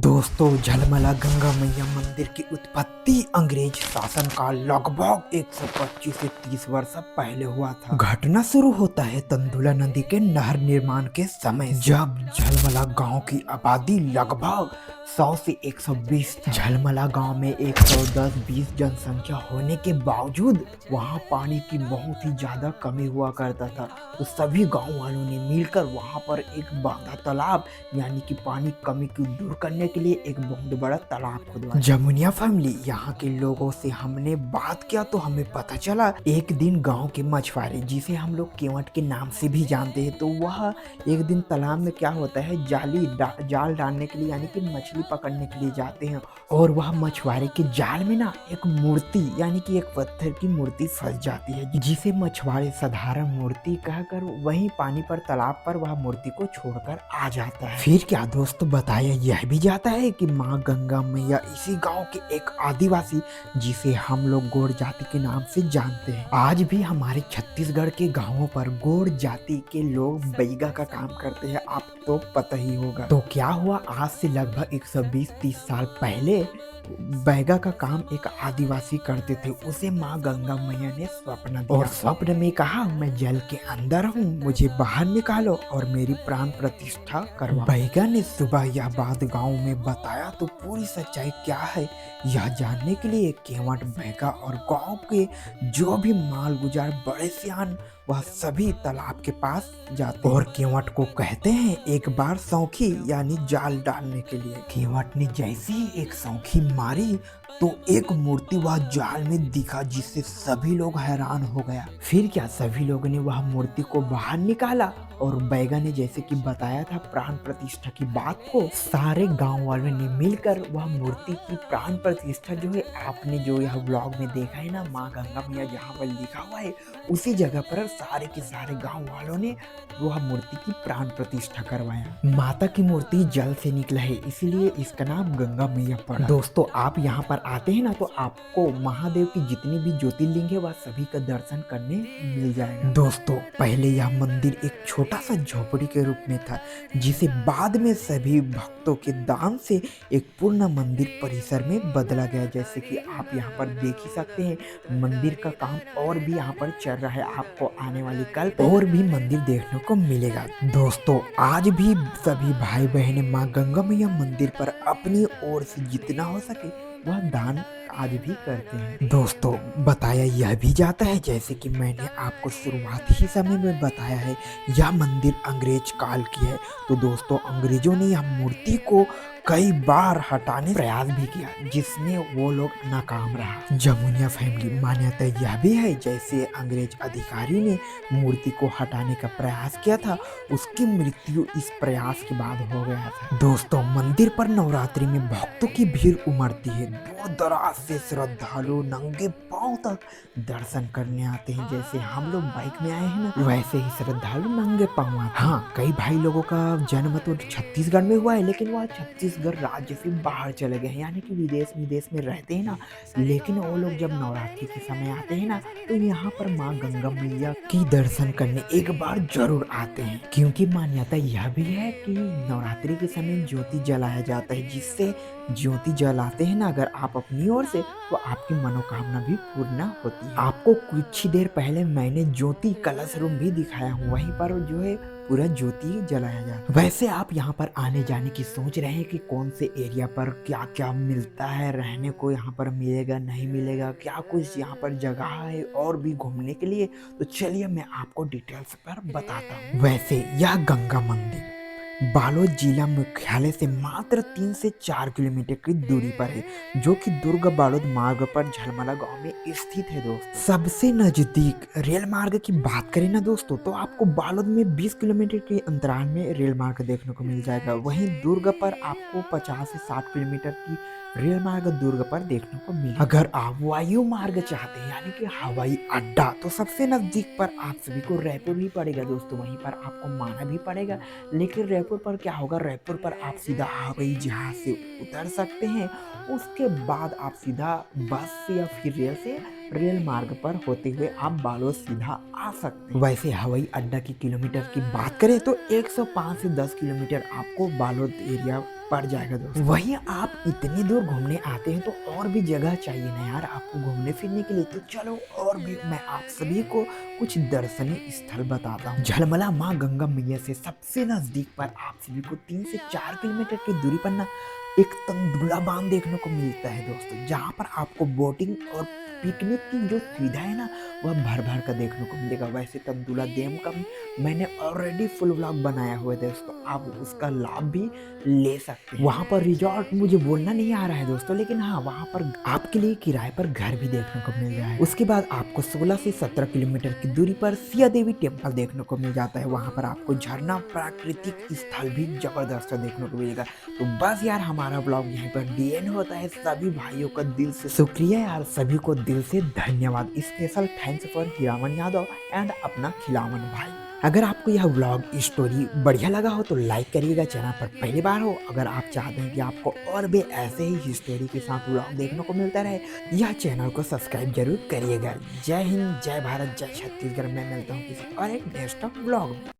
दोस्तों, झलमला गंगा मैया मंदिर की उत्पत्ति अंग्रेज शासनकाल लगभग 125 से 30 वर्ष पहले हुआ था। घटना शुरू होता है तंदुला नदी के नहर निर्माण के समय से, जब झलमला गांव की आबादी लगभग 100 से 120 था। झलमला गांव में 110-20 जनसंख्या होने के बावजूद वहां पानी की बहुत ही ज्यादा कमी हुआ करता था। तो सभी गांव वालों ने मिलकर वहां पर एक बांधा तालाब यानी कि पानी कमी को दूर करने के लिए एक बहुत बड़ा तालाब खुदवाया। जमुनिया फैमिली यहाँ के लोगों से हमने बात किया तो हमें पता चला एक दिन गांव के मछुआरे, जिसे हम लोग केवट के नाम से भी जानते हैं, तो वह एक दिन तालाब में क्या होता है जाल डालने के लिए यानी कि मछली पकड़ने के लिए जाते हैं। और वह मछुआरे के जाल में ना एक मूर्ति यानी कि एक पत्थर की मूर्ति फंस जाती है, जिसे मछुआरे साधारण मूर्ति कहकर वहीं पानी पर तालाब पर वह मूर्ति को छोड़कर आ जाता है। फिर क्या दोस्तों, बताया यह भी जाता है कि माँ गंगा मैया इसी गांव के एक आदिवासी, जिसे हम लोग गोंड जाति के नाम से जानते हैं, आज भी हमारे छत्तीसगढ़ के गांवों पर गोंड जाति के लोग बैगा का काम करते हैं। आपको तो पता ही होगा। तो क्या हुआ, आज से लगभग 120-30 साल पहले बैगा का काम एक आदिवासी करते थे। उसे माँ गंगा मैया ने स्वप्न दिया और स्वप्न में कहा, मैं जल के अंदर हूँ, मुझे बाहर निकालो और मेरी प्राण प्रतिष्ठा करवाओ। बैगा ने सुबह यह बात गांव में बताया तो पूरी सच्चाई क्या है यह जानने के लिए केवट, बैगा और गांव के जो भी माल गुजार बड़े सियान वह सभी तालाब के पास जाते और केवट को कहते हैं एक बार सौखी यानी जाल डालने के लिए। केवट ने जैसे ही एक सौखी मारी तो एक मूर्ति वह जाल में दिखा, जिससे सभी लोग हैरान हो गया। फिर क्या, सभी लोगों ने वह मूर्ति को बाहर निकाला और बैगा ने जैसे कि बताया था प्राण प्रतिष्ठा की बात को, सारे गांव वालों ने मिलकर वह मूर्ति की प्राण प्रतिष्ठा जो है, आपने जो यह ब्लॉग में देखा है ना, माँ गंगा मैया जहाँ पर लिखा हुआ है उसी जगह पर सारे के सारे गांव वालों ने वह मूर्ति की प्राण प्रतिष्ठा करवाया। माता की मूर्ति जल से निकला है, इसीलिए इसका नाम गंगा मैया पड़ा। दोस्तों, आप यहाँ पर आते हैं ना तो आपको महादेव की जितनी भी ज्योतिर्लिंग है वह सभी का दर्शन करने मिल जाएगा। दोस्तों, पहले यह मंदिर एक छोटा सा झोपड़ी के रूप में था, जिसे बाद में सभी भक्तों के दान से एक पूर्ण मंदिर परिसर में बदला गया। जैसे कि आप यहाँ पर देख ही सकते हैं, मंदिर का काम और भी यहाँ पर चल रहा है। आपको आने वाली कल और भी मंदिर देखने को मिलेगा। दोस्तों, आज भी सभी भाई बहनें माँ गंगा मैया मंदिर पर अपनी ओर से जितना हो सके वह दान आज भी करते हैं। दोस्तों, बताया यह भी जाता है, जैसे कि मैंने आपको शुरुआत ही समय में बताया है, यह मंदिर अंग्रेज काल की है। तो दोस्तों, अंग्रेजों ने यह मूर्ति को कई बार हटाने प्रयास भी किया, जिसमें वो लोग नाकाम रहा। जमुनिया फैमिली, मान्यता यह भी है जैसे अंग्रेज अधिकारी ने मूर्ति को हटाने का प्रयास किया था, उसकी मृत्यु इस प्रयास के बाद हो गया था। दोस्तों, मंदिर पर नवरात्रि में भक्तों की भीड़ उमड़ती है। दूर दराज से श्रद्धालु नंगे पांव तक दर्शन करने आते हैं। जैसे हम लोग बाइक में आए हैं ना, वैसे ही श्रद्धालु नंगे पांव आते हैं। हाँ, कई भाई लोगों का जन्म तो छत्तीसगढ़ में हुआ है, लेकिन वह छत्तीसगढ़ राज्य से बाहर चले गए हैं, यानी कि विदेश में रहते हैं ना। लेकिन वो लोग जब नवरात्रि के समय आते हैं ना तो यहाँ पर माँ गंगा मैया की दर्शन करने एक बार जरूर आते हैं, क्योंकि मान्यता यह भी है कि नवरात्रि के समय ज्योति जलाया जाता है, जिससे ज्योति जलाते हैं ना अगर आप अपनी ओर से, तो आपकी मनोकामना भी पूर्ण होती है। आपको कुछ ही देर पहले मैंने ज्योति कलश रूम भी दिखाया हूँ, वहीं पर जो है पूरा ज्योति जलाया जाता है। वैसे आप यहाँ पर आने जाने की सोच रहे हैं कि कौन से एरिया पर क्या क्या मिलता है, रहने को यहाँ पर मिलेगा नहीं मिलेगा, क्या कुछ यहाँ पर जगह है और भी घूमने के लिए, तो चलिए मैं आपको डिटेल्स पर बताता हूँ। वैसे यह गंगा मंदिर बालोद जिला मुख्यालय से मात्र 3 से 4 किलोमीटर की दूरी पर है, जो कि दुर्ग बालोद मार्ग पर झलमला गांव में स्थित है। दोस्त, सबसे नजदीक रेल मार्ग की बात करें ना दोस्तों, तो आपको बालोद में 20 किलोमीटर के अंतराल में रेल मार्ग देखने को मिल जाएगा। वहीं दुर्ग पर आपको 50 से 60 किलोमीटर की रेल मार्ग दुर्ग पर देखने को मिलेगा। अगर आप वायु मार्ग चाहते हैं यानी कि हवाई अड्डा, तो सबसे नजदीक पर आप सभी को रायपुर भी पड़ेगा। दोस्तों, वहीं पर आपको माना भी पड़ेगा, लेकिन रायपुर पर क्या होगा, रायपुर पर आप सीधा हवाई जहाज से उतर सकते हैं, उसके बाद आप सीधा बस से या फिर रेल से रेल मार्ग पर होते हुए आप बालोद सीधा आ सकते हैं। वैसे हवाई अड्डा की किलोमीटर की बात करें तो 105 से 10 किलोमीटर आपको बालोद एरिया पड़ जाएगा दोस्तों। वहीं आप इतनी दूर घूमने आते हैं तो और भी जगह चाहिए ना यार आपको घूमने फिरने के लिए, तो चलो और भी मैं आप सभी को कुछ दर्शनीय स्थल बताता हूँ। झलमला माँ गंगा मैया से सबसे नजदीक पर आप सभी को 3 से 4 किलोमीटर की दूरी पर ना एक तंदुला बांध देखने को मिलता है दोस्तों, जहाँ पर आपको बोटिंग और पिकनिक की जो सुविधा है ना वह भर भर कर देखने को मिलेगा। वैसे तंदुला डैम का मैंने ऑलरेडी फुल व्लॉग बनाया हुआ है दोस्तों, आप उसका लाभ भी ले सकते हैं। वहाँ पर रिजॉर्ट मुझे बोलना नहीं आ रहा है दोस्तों, लेकिन हाँ वहाँ पर आपके लिए किराए पर घर भी देखने को मिल रहा है। उसके बाद आपको 16 से 17 किलोमीटर की दूरी पर सिया देवी टेम्पल देखने को मिल जाता है। वहाँ पर आपको झरना प्राकृतिक स्थल भी जबरदस्त देखने को मिलेगा। तो बस यार हमारा ब्लॉग यहीं पर एंड होता है। सभी भाइयों का दिल से शुक्रिया यार, सभी को दिल से धन्यवाद। Special thanks for Hiraman Yadav and अपना खिलावन भाई। अगर आपको यह व्लॉग स्टोरी बढ़िया लगा हो तो लाइक करिएगा, चैनल पर पहली बार हो अगर आप चाहते हैं कि आपको और भी ऐसे ही हिस्टोरी के साथ व्लॉग देखने को मिलता रहे, यह चैनल को सब्सक्राइब जरूर करिएगा। जय हिंद, जय भारत, जय छत्तीसगढ़। मैं मिलता हूँ किसी और एक नेक्स्ट व्लॉग में।